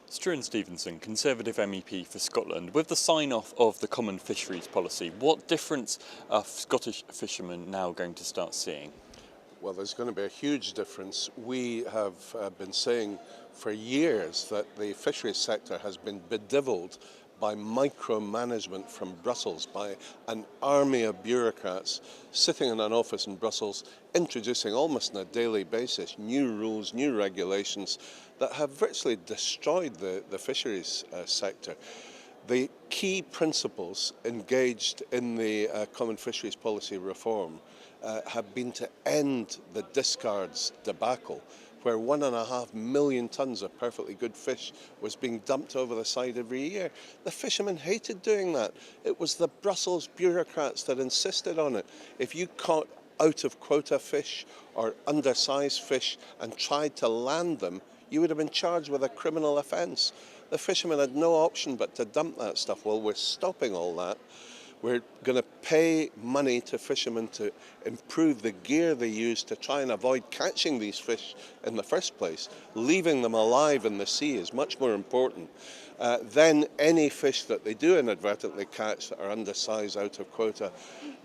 Struan Stevenson, Conservative MEP for Scotland. With the sign-off of the Common Fisheries Policy, what difference are Scottish fishermen now going to start seeing? Well, there's going to be a huge difference. We have been saying for years that the fisheries sector has been bedevilled by micromanagement from Brussels, by an army of bureaucrats sitting in an office in Brussels, introducing almost on a daily basis new rules, new regulations that have virtually destroyed the fisheries sector. The key principles engaged in the Common Fisheries Policy reform have been to end the discards debacle, where 1.5 million tonnes of perfectly good fish was being dumped over the side every year. The fishermen hated doing that. It was the Brussels bureaucrats that insisted on it. If you caught out of quota fish or undersized fish and tried to land them, you would have been charged with a criminal offence. The fishermen had no option but to dump that stuff. Well, we're stopping all that. We're going to pay money to fishermen to improve the gear they use to try and avoid catching these fish in the first place. Leaving them alive in the sea is much more important. Then any fish that they do inadvertently catch that are undersized, out of quota,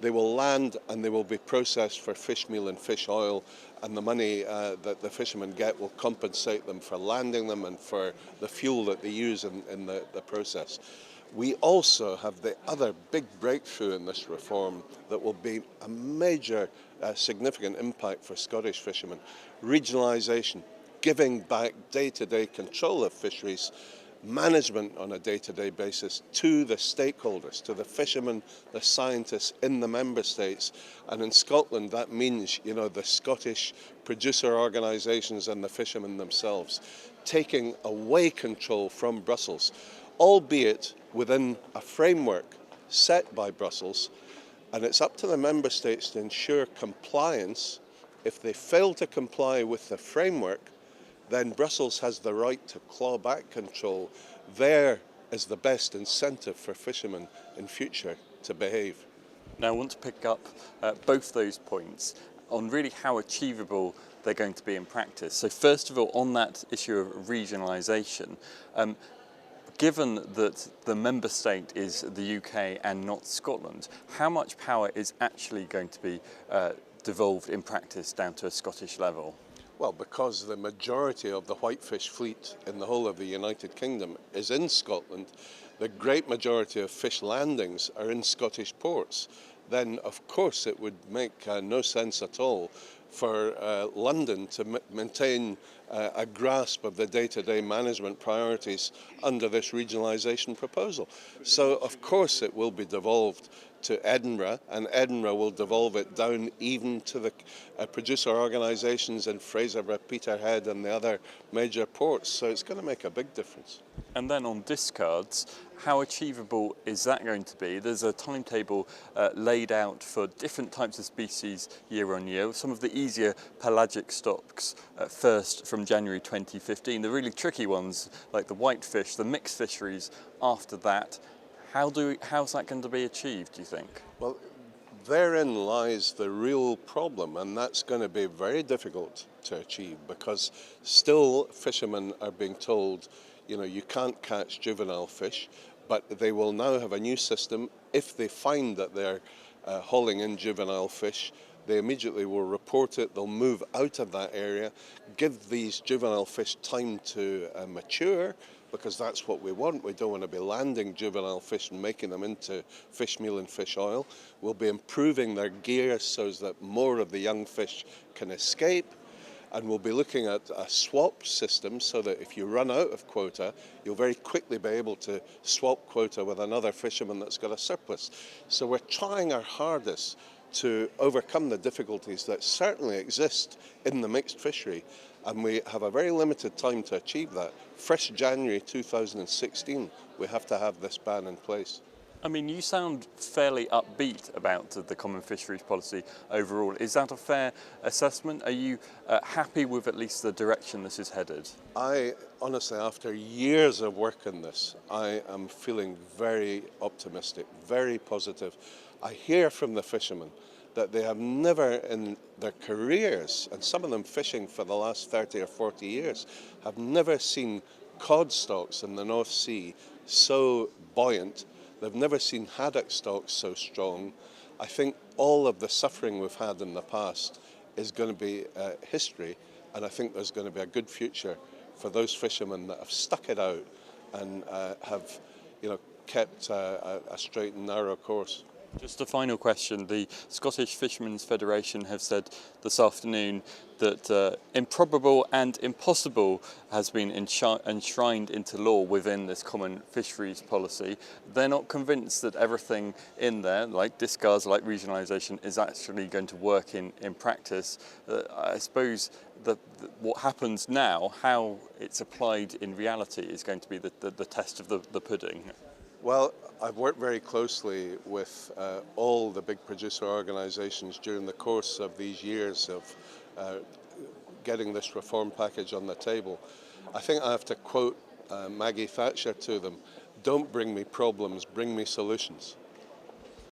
they will land and they will be processed for fish meal and fish oil, and the money that the fishermen get will compensate them for landing them and for the fuel that they use in the process. We also have the other big breakthrough in this reform that will be a major significant impact for Scottish fishermen. Regionalisation, giving back day-to-day control of fisheries, management on a day-to-day basis to the stakeholders, to the fishermen, the scientists in the member states. And in Scotland that means, the Scottish producer organisations and the fishermen themselves, taking away control from Brussels, albeit within a framework set by Brussels, and it's up to the member states to ensure compliance. If they fail to comply with the framework, then Brussels has the right to claw back control. There is the best incentive for fishermen in future to behave. Now I want to pick up both those points on really how achievable they're going to be in practice. So first of all, on that issue of regionalisation, given that the member state is the UK and not Scotland, how much power is actually going to be devolved in practice down to a Scottish level? Well, because the majority of the whitefish fleet in the whole of the United Kingdom is in Scotland, the great majority of fish landings are in Scottish ports, then of course it would make no sense at all for London to maintain a grasp of the day-to-day management priorities under this regionalisation proposal. So of course it will be devolved to Edinburgh, and Edinburgh will devolve it down even to the producer organisations in Fraserburgh, Peterhead and the other major ports. So it's going to make a big difference. And then on discards, how achievable is that going to be? There's a timetable laid out for different types of species year on year. Some of the easier pelagic stocks first from January 2015. The really tricky ones like the whitefish, the mixed fisheries after that. How's that going to be achieved, do you think? Well, therein lies the real problem, and that's going to be very difficult to achieve because still fishermen are being told, you can't catch juvenile fish, but they will now have a new system. If they find that they're hauling in juvenile fish, they immediately will report it. They'll move out of that area, give these juvenile fish time to mature, because that's what we want. We don't want to be landing juvenile fish and making them into fish meal and fish oil. We'll be improving their gear so that more of the young fish can escape. And we'll be looking at a swap system so that if you run out of quota, you'll very quickly be able to swap quota with another fisherman that's got a surplus. So we're trying our hardest to overcome the difficulties that certainly exist in the mixed fishery, and we have a very limited time to achieve that. 1st January 2016, we have to have this ban in place. I mean, you sound fairly upbeat about the Common Fisheries Policy overall. Is that a fair assessment? Are you happy with at least the direction this is headed? I honestly, after years of work in this, I am feeling very optimistic, very positive. I hear from the fishermen that they have never in their careers, and some of them fishing for the last 30 or 40 years, have never seen cod stocks in the North Sea so buoyant. They've never seen haddock stocks so strong. I think all of the suffering we've had in the past is going to be history, and I think there's going to be a good future for those fishermen that have stuck it out and have, kept a straight and narrow course. Just a final question. The Scottish Fishermen's Federation have said this afternoon that improbable and impossible has been enshrined into law within this common fisheries policy. They're not convinced that everything in there, like discards, like regionalisation, is actually going to work in practice. I suppose what happens now, how it's applied in reality, is going to be the test of the pudding. Well, I've worked very closely with all the big producer organisations during the course of these years of getting this reform package on the table. I think I have to quote Maggie Thatcher to them: "Don't bring me problems, bring me solutions."